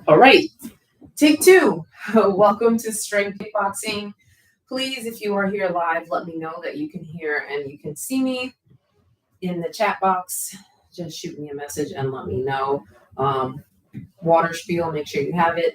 All right, take two. Welcome to Strength Kickboxing. Please, if you are here live, let me know that you can hear and you can see me in the chat box. Just shoot me a message and let me know. Water spiel, make sure you have it.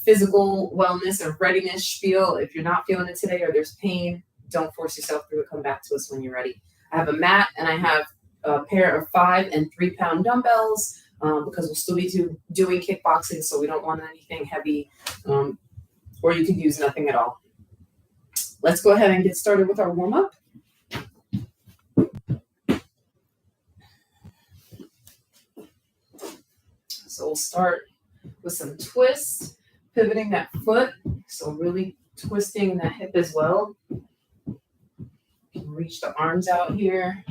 Physical wellness and readiness spiel. If you're not feeling it today or there's pain, don't force yourself through it. Come back to us when you're ready. I have a mat and I have a pair of 5 and 3 pound dumbbells. Because we'll still be doing kickboxing, so we don't want anything heavy, or you could use nothing at all. Let's go ahead and get started with our warm-up. So we'll start with some twists, pivoting that foot, so really twisting that hip as well. Reach the arms out here.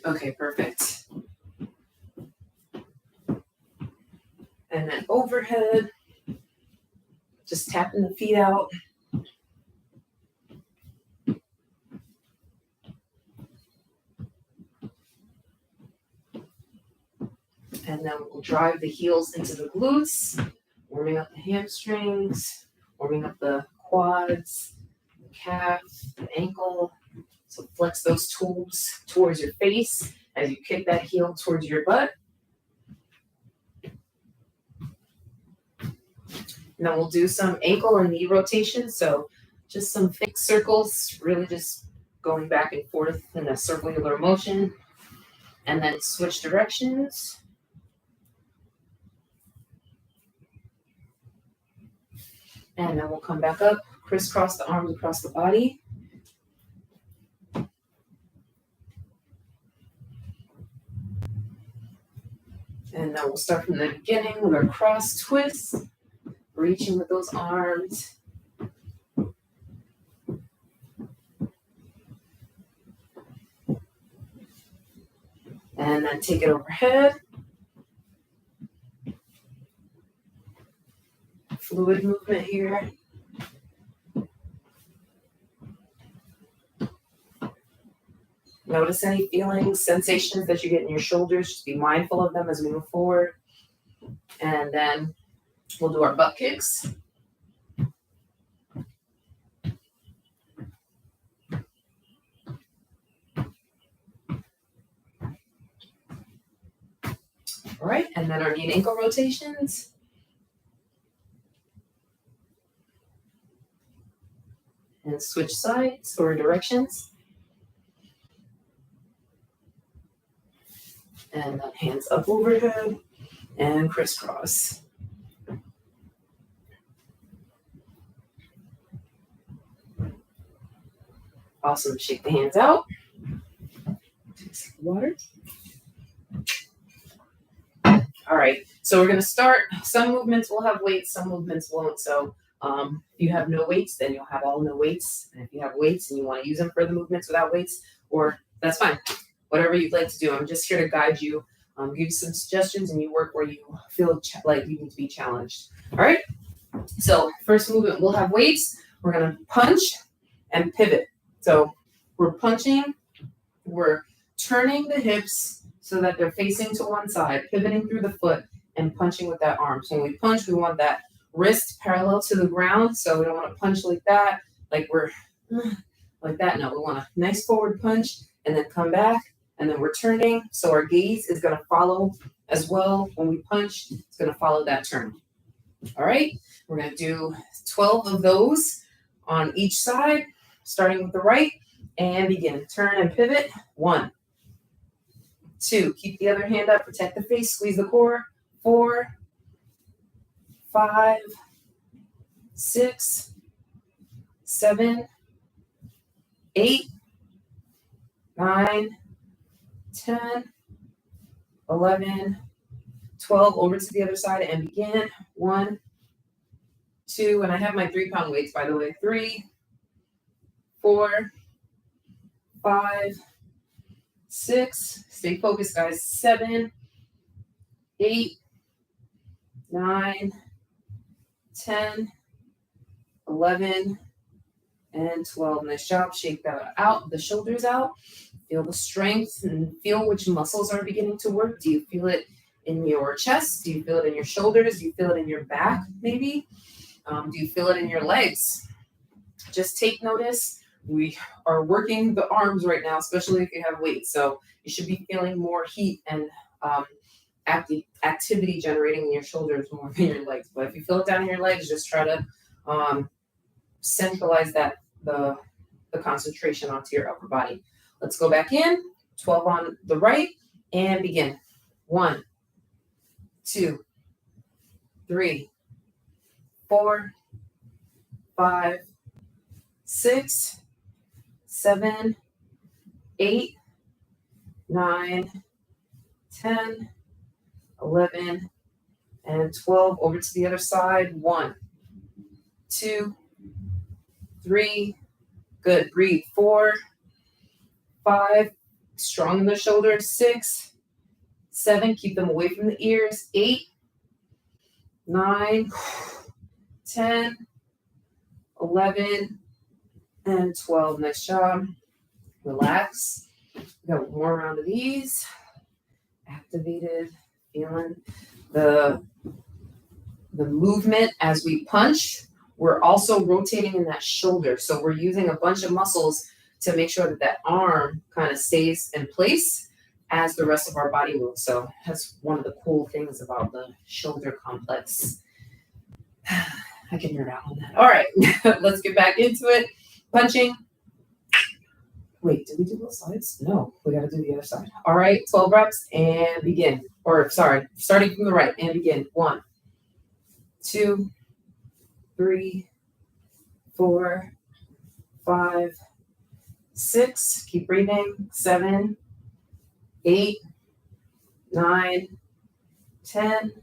Okay, perfect. And then overhead, just tapping the feet out. And then we'll drive the heels into the glutes, warming up the hamstrings, warming up the quads, the calf, the ankle. So flex those toes towards your face as you kick that heel towards your butt. And then we'll do some ankle and knee rotation. So just some thick circles, really just going back and forth in a circular motion. And then switch directions. And then we'll come back up, crisscross the arms across the body. And then we'll start from the beginning with our cross twist, reaching with those arms. And then take it overhead. Fluid movement here. Notice any feelings, sensations that you get in your shoulders. Just be mindful of them as we move forward. And then we'll do our butt kicks. All right, and then our knee and ankle rotations. And switch sides or directions. And then hands up overhead and crisscross. Awesome. Shake the hands out. Take some water. All right. So we're going to start. Some movements will have weights, some movements won't. So if you have no weights, then you'll have all no weights. And if you have weights and you want to use them for the movements without weights, or that's fine. Whatever you'd like to do. I'm just here to guide you, give you some suggestions, and you work where you feel like you need to be challenged. All right. So first movement, we'll have weights. We're going to punch and pivot. So we're punching, we're turning the hips so that they're facing to one side, pivoting through the foot and punching with that arm. So when we punch, we want that wrist parallel to the ground. So we don't want to punch like that, like we're like that. No, we want a nice forward punch and then come back. And then we're turning, so our gaze is going to follow as well. When we punch, it's going to follow that turn. All right, we're going to do 12 of those on each side, starting with the right, and begin. Turn and pivot. 1, 2, keep the other hand up, protect the face, squeeze the core. 4, 5, 6, 7, 8, 9, 10, 11, 12, over to the other side and begin. 1, 2, and I have my 3 pound weights, by the way. 3, 4, 5, 6, stay focused, guys. 7, 8, 9, 10, 11, and 12. Nice job. Shake that out, the shoulders out. Feel the strength and feel which muscles are beginning to work. Do you feel it in your chest? Do you feel it in your shoulders? Do you feel it in your back, maybe? Do you feel it in your legs? Just take notice. We are working the arms right now, especially if you have weights. So you should be feeling more heat and activity generating in your shoulders more than your legs. But if you feel it down in your legs, just try to centralize the concentration onto your upper body. Let's go back in. 12 on the right and begin. 1, 2, 3, 4, 5, 6, 7, 8, 9, 10, 11, and 12. Over to the other side. 1, 2, 3. Good. Breathe. 4, 5. Strong in the shoulders. 6, 7. Keep them away from the ears. 8, 9, 10, 11, and 12. Nice job. Relax. We got one more round of these. Activated. Feeling the movement as we punch. We're also rotating in that shoulder. So we're using a bunch of muscles to make sure that that arm kind of stays in place as the rest of our body moves. So that's one of the cool things about the shoulder complex. I can nerd out on that. All right, let's get back into it. Punching. Wait, did we do both sides? No, we got to do the other side. All right, 12 reps and begin. Or sorry, starting from the right and begin. 1, 2, 3, 4, 5, 6. Keep breathing. 7, 8, 9, 10,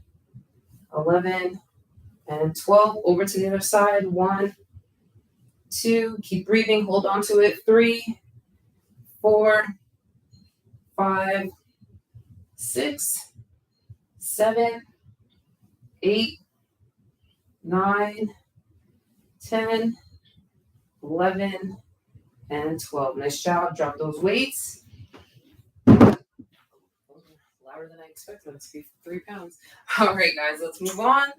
11, and 12. Over to the other side. 1, 2. Keep breathing. Hold on to it. 3, 4, 5, 6, 7, 8, 9, 10, 11, and 12. Nice job. Drop those weights. Louder than I expected them to be. 3 pounds. All right, guys, let's move on.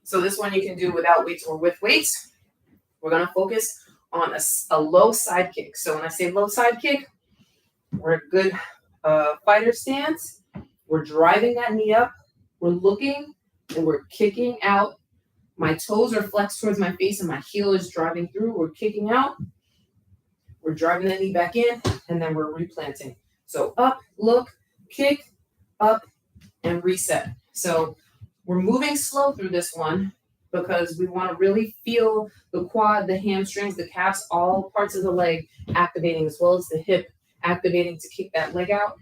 So this one you can do without weights or with weights. We're going to focus on a low side kick. So when I say low side kick, we're a good fighter stance. We're driving that knee up. We're looking and we're kicking out. My toes are flexed towards my face and my heel is driving through. We're kicking out. We're driving the knee back in and then we're replanting. So up, look, kick, up, and reset. So we're moving slow through this one because we want to really feel the quad, the hamstrings, the calves, all parts of the leg activating, as well as the hip activating to kick that leg out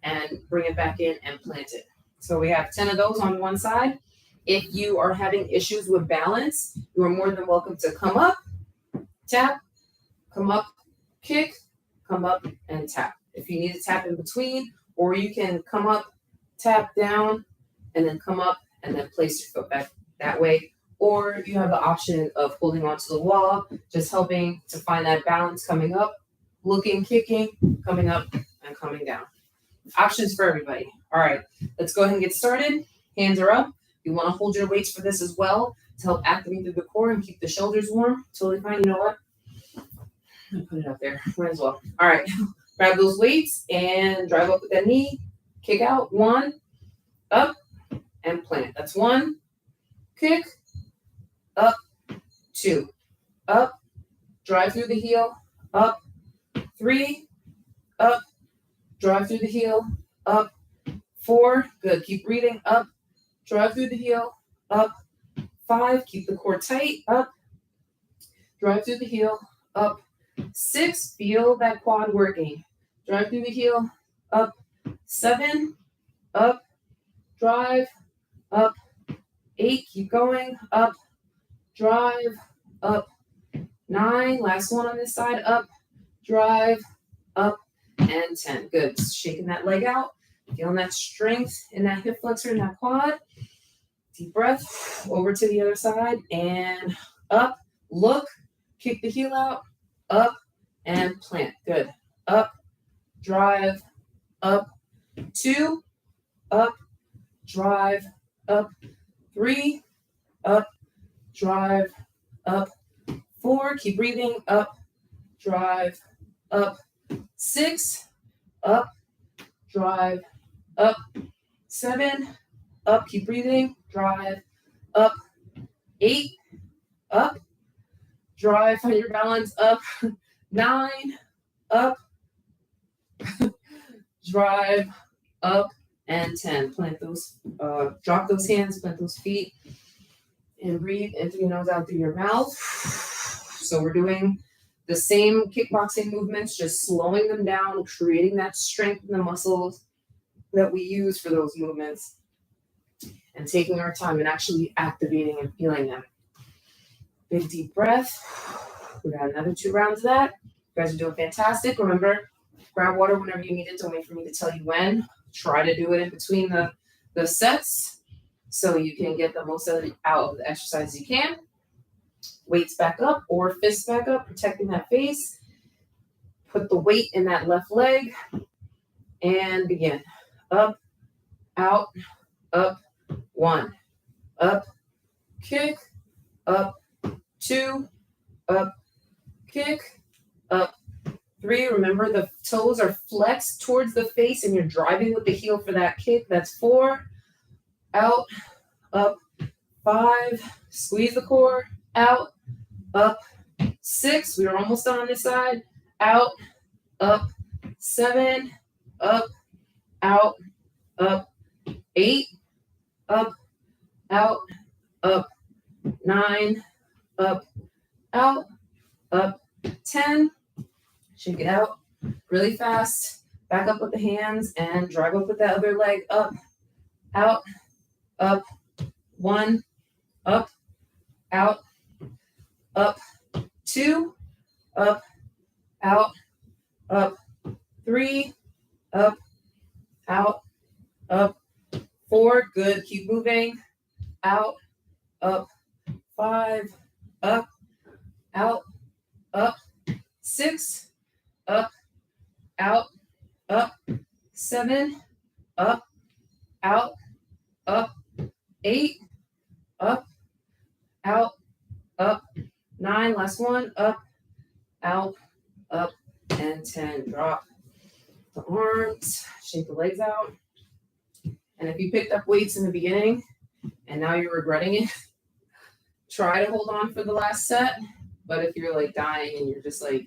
and bring it back in and plant it. So we have 10 of those on one side. If you are having issues with balance, you are more than welcome to come up, tap, come up, kick, come up, and tap. If you need to tap in between, or you can come up, tap down, and then come up, and then place your foot back that way. Or you have the option of holding onto the wall, just helping to find that balance coming up, looking, kicking, coming up, and coming down. Options for everybody. All right, let's go ahead and get started. Hands are up. You want to hold your weights for this as well to help activate through the core and keep the shoulders warm. Totally fine. You know what? I'm gonna put it up there. Might as well. All right, grab those weights and drive up with that knee. Kick out. 1, up, and plant. That's 1. Kick, up, 2, up, drive through the heel, up, 3, up, drive through the heel, up, 4, good, keep breathing, up, drive through the heel, up, 5, keep the core tight, up, drive through the heel, up, 6, feel that quad working, drive through the heel, up, 7, up, drive, up, 8, keep going, up, drive, up, 9, last one on this side, up, drive, up, and 10. Good. Shaking that leg out, feeling that strength in that hip flexor and that quad. Deep breath, over to the other side, and up, look, kick the heel out, up, and plant. Good. Up, drive, up, 2, up, drive, up, 3, up, drive, up, 4, keep breathing, up, drive, up, 6, up, drive, up, 7, up, keep breathing, drive, up, 8, up, drive, find your balance, up, 9, up, drive, up, and 10. Plant those, drop those hands, plant those feet, and breathe in through your nose, out through your mouth. So we're doing the same kickboxing movements, just slowing them down, creating that strength in the muscles that we use for those movements, and taking our time and actually activating and feeling them. Big deep breath. We got another 2 rounds of that. You guys are doing fantastic. Remember, grab water whenever you need it. Don't wait for me to tell you when. Try to do it in between the sets so you can get the most out of the exercise you can. Weights back up or fists back up, protecting that face. Put the weight in that left leg and begin. Up, out, up, 1, up, kick, up, 2, up, kick, up, 3. Remember, the toes are flexed towards the face and you're driving with the heel for that kick. That's 4, out, up, 5, squeeze the core, out, up, 6. We are almost done on this side. Out, up, 7, up, out, up, 8, up, out, up, 9, up, out, up, 10. Shake it out really fast. Back up with the hands and drive up with that other leg. Up, out, up, 1, up, out, up, 2, up, out, up, 3, up, out, up, 4. Good. Keep moving. Out, up, 5, up, out, up, 6, up, out, up, 7, up, out, up, 8, up, out, up, 9. Last one. Up, out, up, and 10. Drop the arms. Shake the legs out. And if you picked up weights in the beginning and now you're regretting it, try to hold on for the last set. But if you're like dying and you're just like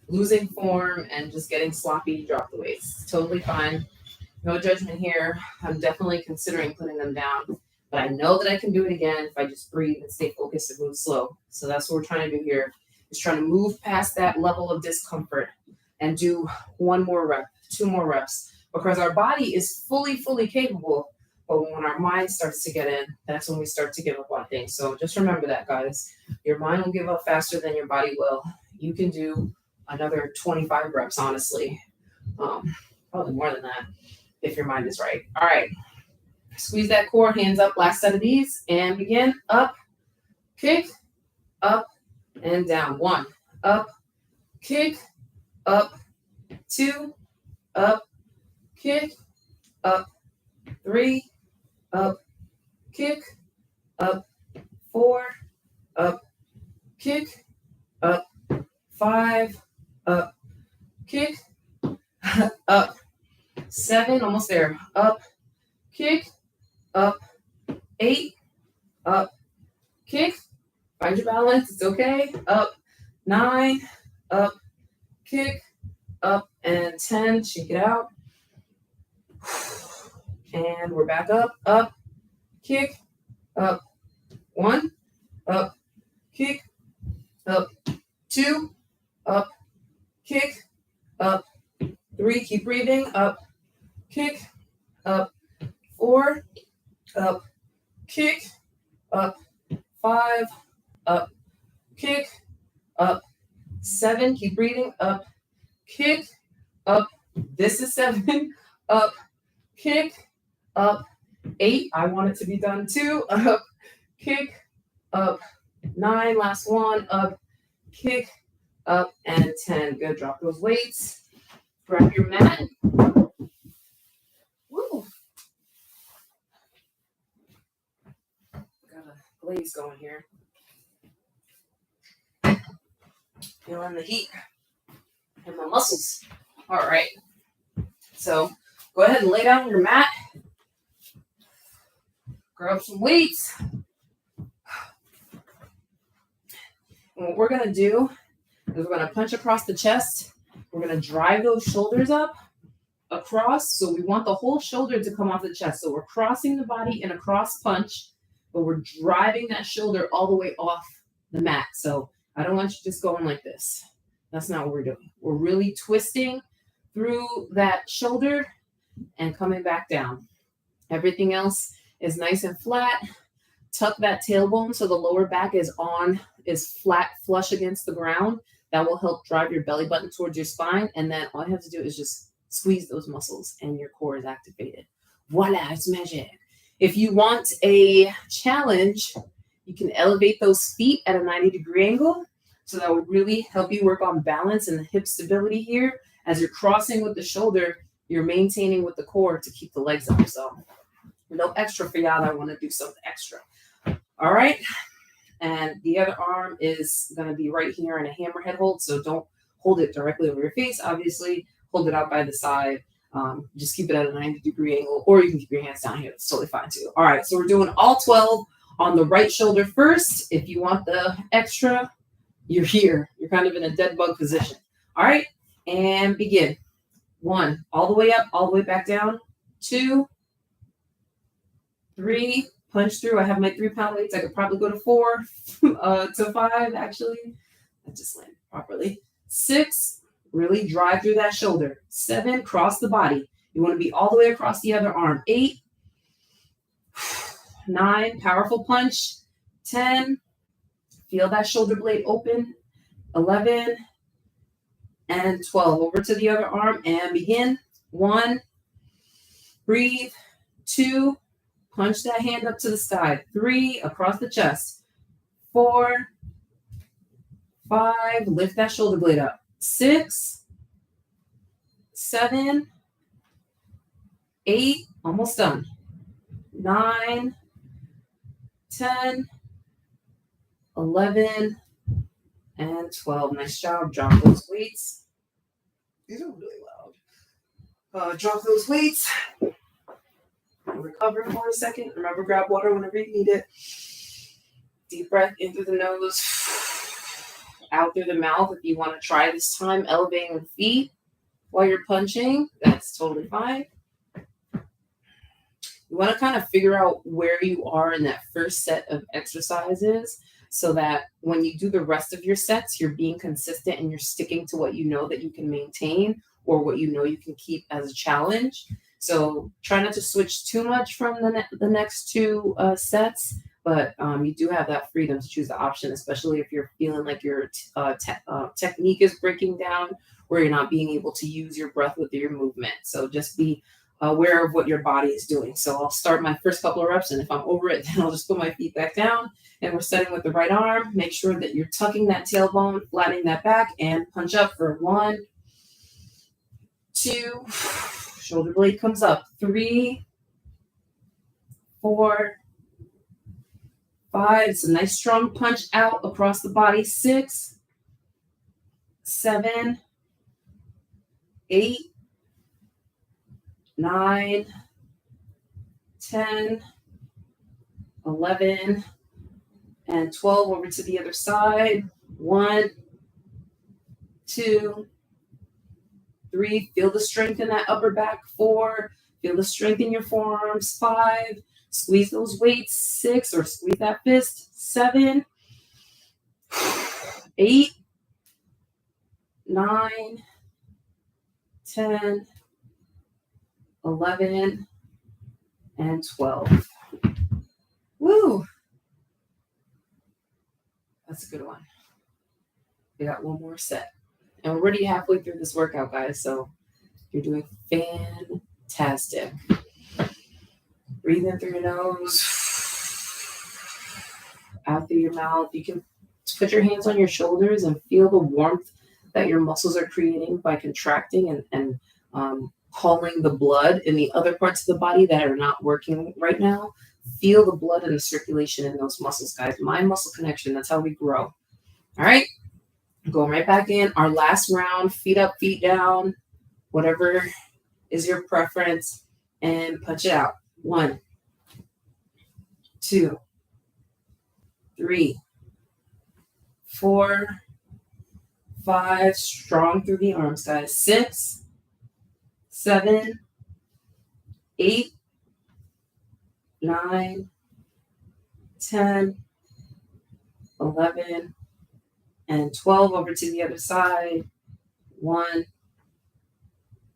losing form and just getting sloppy, drop the weights. It's totally fine. No judgment here. I'm definitely considering putting them down. But I know that I can do it again if I just breathe and stay focused and move slow. So that's what we're trying to do here, is trying to move past that level of discomfort and do 1 more rep, 2 more reps. Because our body is fully capable. But when our mind starts to get in, that's when we start to give up on things. So just remember that, guys. Your mind will give up faster than your body will. You can do another 25 reps, honestly. Probably more than that if your mind is right. All right. Squeeze that core, hands up, last set of these, and begin. Up, kick, up, and down. 1, up, kick, up, 2, up, kick, up, 3, up, kick, up, 4, up, kick, up, 5, up, kick, up, 7, almost there, up, kick, up, 8, up, kick, find your balance, it's okay, up, 9, up, kick, up, and 10, shake it out, and we're back up, kick, up, 1, up, kick, up, 2, up, kick, up, 3, keep breathing, up, kick, up, 4, up, kick, up, 5, up, kick, up, 7, keep breathing, up, kick, up, this is 7, up, kick, up, 8, I want it to be done too, up, kick, up, 9, last one, up, kick, up, and 10. Good. Drop those weights. Grab your mat. Woo. Got a glaze going here. Feeling the heat in my muscles. All right. So go ahead and lay down on your mat. Grab some weights. And what we're going to do is we're going to punch across the chest. We're going to drive those shoulders up across. So we want the whole shoulder to come off the chest. So we're crossing the body in a cross punch, but we're driving that shoulder all the way off the mat. So I don't want you just going like this. That's not what we're doing. We're really twisting through that shoulder and coming back down. Everything else is nice and flat. Tuck that tailbone so the lower back is flat, flush against the ground. That will help drive your belly button towards your spine. And then all you have to do is just squeeze those muscles and your core is activated. Voila, it's magic. If you want a challenge, you can elevate those feet at a 90-degree angle. So that would really help you work on balance and the hip stability here. As you're crossing with the shoulder, you're maintaining with the core to keep the legs up. So no extra for y'all that want to do something extra. All right. And the other arm is going to be right here in a hammerhead hold. So don't hold it directly over your face. Obviously, hold it out by the side. Just keep it at a 90-degree angle, or you can keep your hands down here. It's totally fine too. All right. So we're doing all 12 on the right shoulder first. If you want the extra, you're here. You're kind of in a dead bug position. All right. And begin. 1, all the way up, all the way back down. 2, 3, punch through. I have my 3-pound weights. I could probably go to 4, to 5, actually. I just landed properly. 6, really drive through that shoulder. 7, cross the body. You want to be all the way across the other arm. 8, 9, powerful punch. 10, feel that shoulder blade open. 11, and 12. Over to the other arm and begin. 1, breathe. 2, punch that hand up to the sky. 3, across the chest. 4, 5, lift that shoulder blade up. 6, 7, 8, almost done. 9, 10, 11, and 12. Nice job. Drop those weights. These are really loud. Drop those weights. Recover for a second. Remember, grab water whenever you need it. Deep breath in through the nose, out through the mouth. If you want to try this time, elevating the feet while you're punching, that's totally fine. You want to kind of figure out where you are in that first set of exercises so that when you do the rest of your sets, you're being consistent and you're sticking to what you know that you can maintain or what you know you can keep as a challenge. So try not to switch too much from the next 2 sets, but you do have that freedom to choose the option, especially if you're feeling like your technique is breaking down or you're not being able to use your breath with your movement. So just be aware of what your body is doing. So I'll start my first couple of reps, and if I'm over it, then I'll just put my feet back down, and we're setting with the right arm. Make sure that you're tucking that tailbone, flattening that back, and punch up for 1, 2, shoulder blade comes up. 3, 4, 5. It's a nice strong punch out across the body. 6, 7, 8, 9, 10, 11, and 12. Over to the other side. 1, 2, 3. Feel the strength in that upper back. 4. Feel the strength in your forearms. 5. Squeeze those weights. 6, or squeeze that fist. 7, 8, 9, 10, 11, and 12. Woo! That's a good one. We got one more set. And we're already halfway through this workout, guys, so you're doing fantastic. Breathe in through your nose, out through your mouth. You can put your hands on your shoulders and feel the warmth that your muscles are creating by contracting and hauling the blood in the other parts of the body that are not working right now. Feel the blood and the circulation in those muscles, guys. Mind muscle connection. That's how we grow. All right. Going right back in. Our last round, feet up, feet down, whatever is your preference, and punch it out. 1, 2, 3, 4, 5. Strong through the arms, guys. 6, 7, 8, 9, 10, 11, and 12. Over to the other side. 1,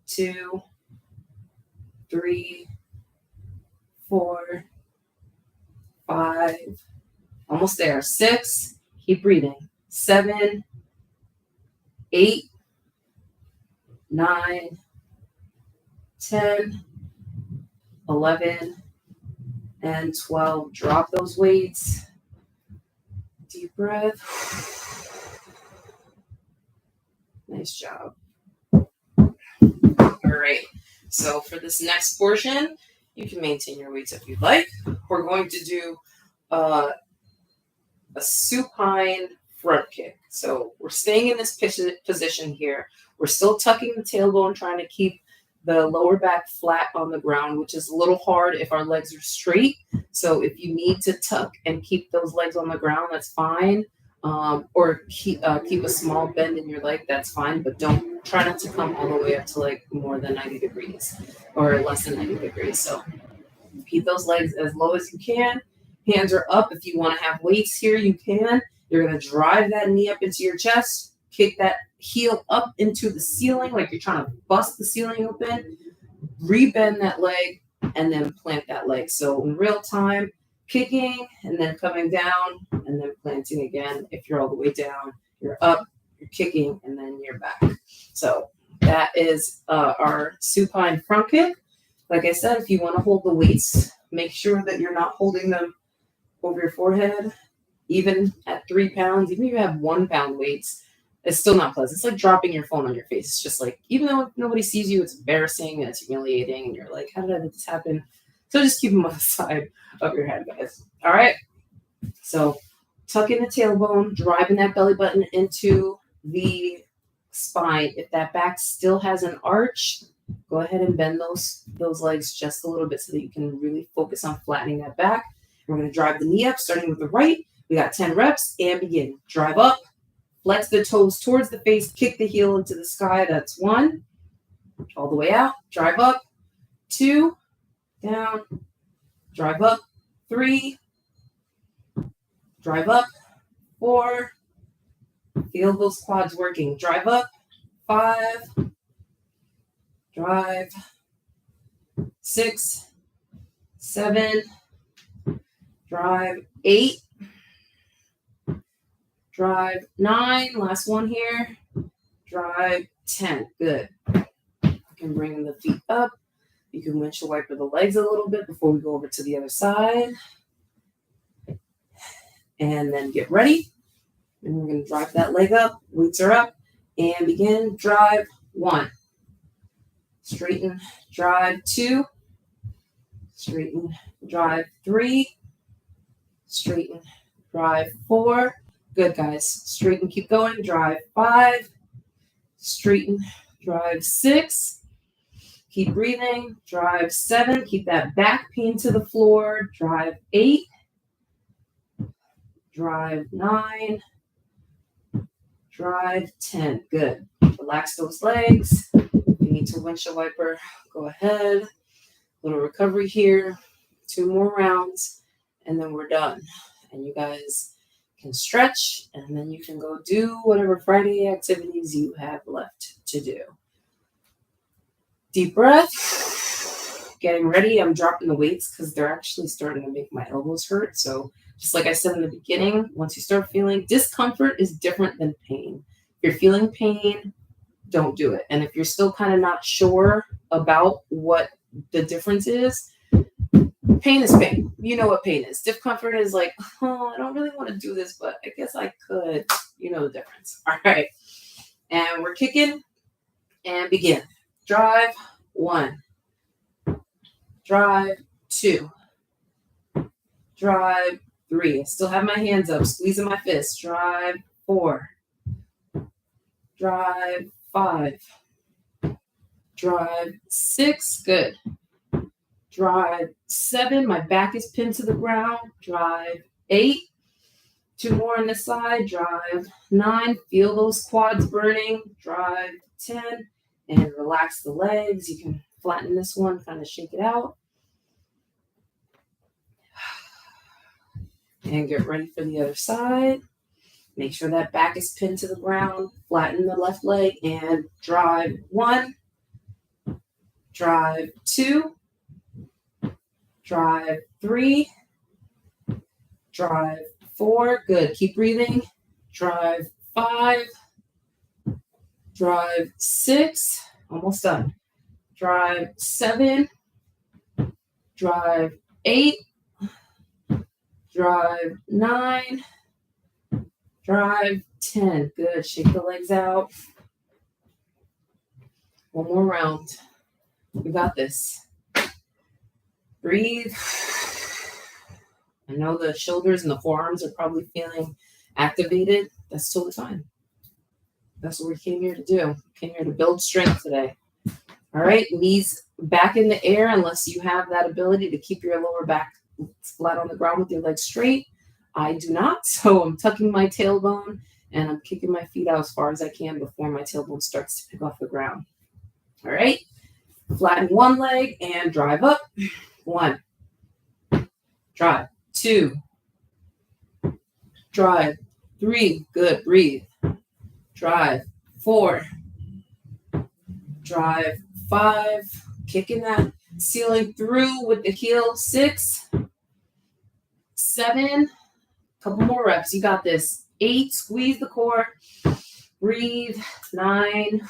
2, 3, 4, 5. Almost there. 6. Keep breathing. 7, 8, 9, 10, 11, and 12. Drop those weights. Deep breath. Nice job. All right. So for this next portion, you can maintain your weights if you'd like. We're going to do a supine front kick. So we're staying in this position here. We're still tucking the tailbone, trying to keep the lower back flat on the ground, which is a little hard if our legs are straight. So if you need to tuck and keep those legs on the ground, that's fine. Or keep a small bend in your leg, that's fine. But don't try not to come all the way up to like more than 90 degrees or less than 90 degrees. So keep those legs as low as you can. Hands are up. If you want to have weights here, you can. You're going to drive that knee up into your chest, kick that heel up into the ceiling like you're trying to bust the ceiling open, rebend that leg, and then plant that leg. So in real time, kicking and then coming down and then planting again. If you're all the way down, you're up, you're kicking, and then you're back. So that is our supine front kick. Like I said, if you want to hold the weights, make sure that you're not holding them over your forehead. Even at 3 pounds, even if you have 1 pound weights, it's still not pleasant. It's like dropping your phone on your face. It's just like, even though nobody sees you, it's embarrassing and it's humiliating. And you're like, how did I let this happen? So just keep them on the side of your head, guys. All right. So tuck in the tailbone, driving that belly button into the spine. If that back still has an arch, go ahead and bend those legs just a little bit so that you can really focus on flattening that back. We're going to drive the knee up, starting with the right. We got 10 reps and begin. Drive up, flex the toes towards the face, kick the heel into the sky. That's 1. All the way out. Drive up. 2. Down. Drive up. 3. Drive up. 4. Feel those quads working. Drive up. 5. Drive. 6. 7. Drive. 8. Drive. 9. Last one here. Drive. 10. Good. You can bring the feet up. You can windshield wiper the legs a little bit before we go over to the other side. And then get ready. And we're going to drive that leg up. Weights are up. And begin. Drive. 1. Straighten. Drive. 2. Straighten. Drive. 3. Straighten. Drive. 4. Good, guys. Straighten. Keep going. Drive. 5. Straighten. Drive. 6. Keep breathing. Drive. 7. Keep that back pain to the floor. Drive. 8. Drive. 9. Drive. 10. Good. Relax those legs. If you need to windshield wiper, go ahead. Little recovery here. 2 more rounds, and then we're done. And you guys can stretch, and then you can go do whatever Friday activities you have left to do. Deep breath. Getting ready. I'm dropping the weights because they're actually starting to make my elbows hurt. So just like I said in the beginning, once you start feeling discomfort is different than pain. If you're feeling pain, don't do it. And if you're still kind of not sure about what the difference is, pain is pain. You know what pain is. Discomfort is like, oh, I don't really want to do this, but I guess I could. You know the difference. All right. And we're kicking and begin. Drive, 1. Drive, 2. Drive, 3. I still have my hands up, squeezing my fists. Drive, 4. Drive, 5. Drive, 6. Good. Drive, 7. My back is pinned to the ground. Drive, 8. 2 more on this side. Drive, 9. Feel those quads burning. Drive, 10. And relax the legs. You can flatten this one, kind of shake it out. And get ready for the other side. Make sure that back is pinned to the ground. Flatten the left leg and drive, 1. Drive, 2. Drive, 3. Drive, 4. Good. Keep breathing. Drive, 5. Drive, 6. Almost done. Drive, 7. Drive, 8. Drive, 9. Drive, 10. Good. Shake the legs out. One more round. We got this. Breathe. I know the shoulders and the forearms are probably feeling activated. That's totally fine. That's what we came here to do. We came here to build strength today. All right, knees back in the air unless you have that ability to keep your lower back flat on the ground with your legs straight. I do not, so I'm tucking my tailbone and I'm kicking my feet out as far as I can before my tailbone starts to pick off the ground. All right, flatten one leg and drive up. 1. Drive. 2. Drive. 3. Good. Breathe. Drive. 4. Drive. 5. Kicking that ceiling through with the heel. 6. 7. Couple more reps. You got this. 8. Squeeze the core. Breathe. 9.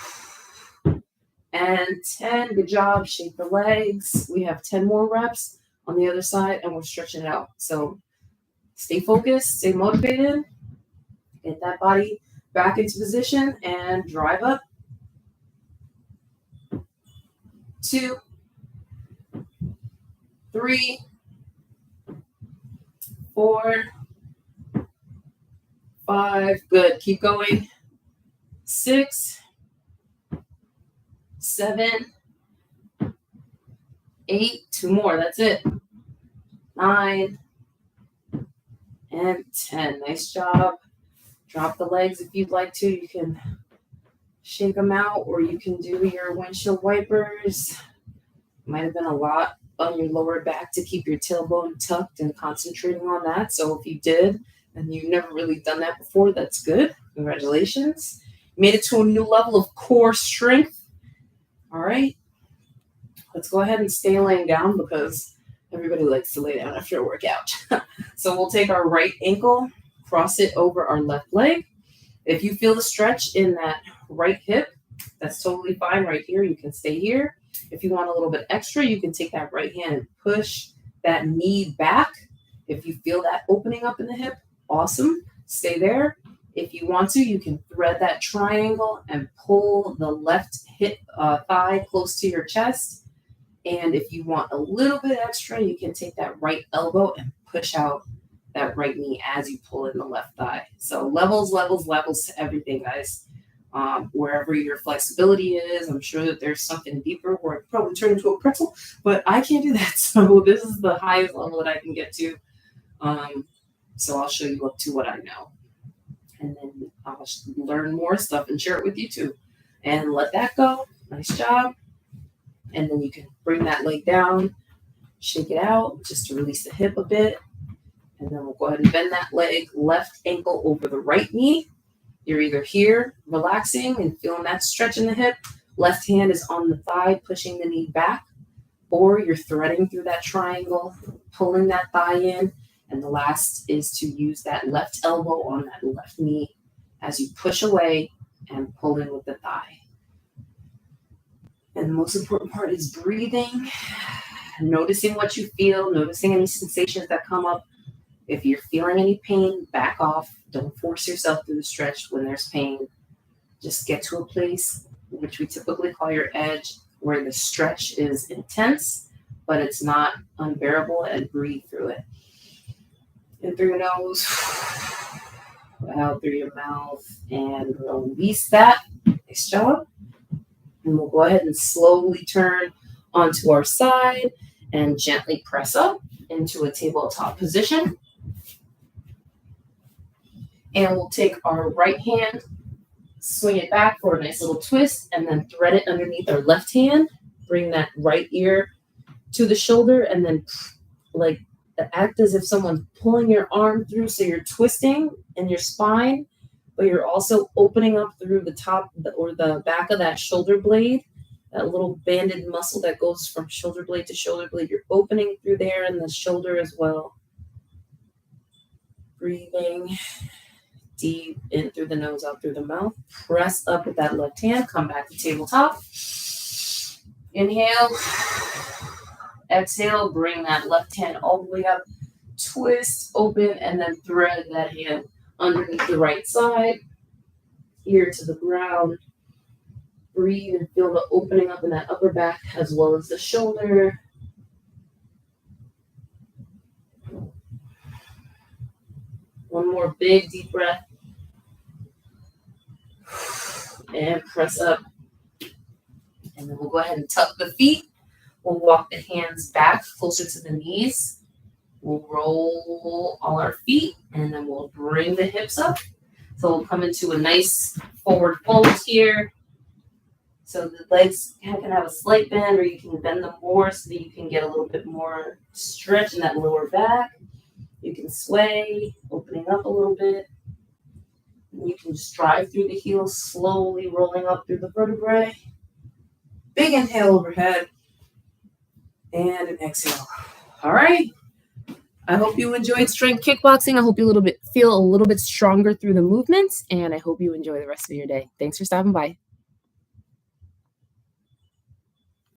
And 10. Good job. Shake the legs. We have 10 more reps on the other side and we're stretching it out. So stay focused, stay motivated, get that body back into position and drive up. 2, 3, 4, 5. Good. Keep going. 6, 7, 8. 2 more. That's it. 9 and 10. Nice job. Drop the legs if you'd like to. You can shake them out or you can do your windshield wipers. Might have been a lot on your lower back to keep your tailbone tucked and concentrating on that. So if you did and you've never really done that before, that's good. Congratulations. You made it to a new level of core strength. All right. Let's go ahead and stay laying down because everybody likes to lay down after a workout. So we'll take our right ankle, cross it over our left leg. If you feel the stretch in that right hip, that's totally fine right here. You can stay here. If you want a little bit extra, you can take that right hand and push that knee back. If you feel that opening up in the hip, awesome. Stay there. If you want to, you can thread that triangle and pull the left hip thigh close to your chest. And if you want a little bit extra, you can take that right elbow and push out that right knee as you pull in the left thigh. So levels, levels, levels to everything, guys. Wherever your flexibility is, I'm sure that there's something deeper where it probably turn into a pretzel, but I can't do that. So this is the highest level that I can get to. So I'll show you up to what I know. And then I'll learn more stuff and share it with you too. And let that go. Nice job. And then you can bring that leg down, shake it out just to release the hip a bit. And then we'll go ahead and bend that leg, left ankle over the right knee. You're either here relaxing and feeling that stretch in the hip. Left hand is on the thigh, pushing the knee back. Or you're threading through that triangle, pulling that thigh in. And the last is to use that left elbow on that left knee as you push away and pull in with the thigh. And the most important part is breathing, noticing what you feel, noticing any sensations that come up. If you're feeling any pain, back off. Don't force yourself through the stretch when there's pain. Just get to a place, which we typically call your edge, where the stretch is intense, but it's not unbearable, and breathe through it. In through your nose, out through your mouth, and release that. Nice job. And we'll go ahead and slowly turn onto our side and gently press up into a tabletop position. And we'll take our right hand, swing it back for a nice little twist, and then thread it underneath our left hand. Bring that right ear to the shoulder, and then like act as if someone's pulling your arm through, so you're twisting in your spine, but you're also opening up through the top or the back of that shoulder blade, that little banded muscle that goes from shoulder blade to shoulder blade. You're opening through there in the shoulder as well. Breathing deep in through the nose, out through the mouth. Press up with that left hand. Come back to tabletop. Inhale. Exhale. Bring that left hand all the way up. Twist, open, and then thread that hand underneath the right side. Ear to the ground. Breathe and feel the opening up in that upper back as well as the shoulder. One more big deep breath. And press up. And then we'll go ahead and tuck the feet. We'll walk the hands back closer to the knees. We'll roll all our feet, and then we'll bring the hips up. So we'll come into a nice forward fold here. So the legs can have a slight bend, or you can bend them more so that you can get a little bit more stretch in that lower back. You can sway, opening up a little bit. And you can just drive through the heels, slowly rolling up through the vertebrae. Big inhale overhead. And an exhale. All right. I hope you enjoyed strength kickboxing. I hope you feel a little bit stronger through the movements, and I hope you enjoy the rest of your day. Thanks for stopping by.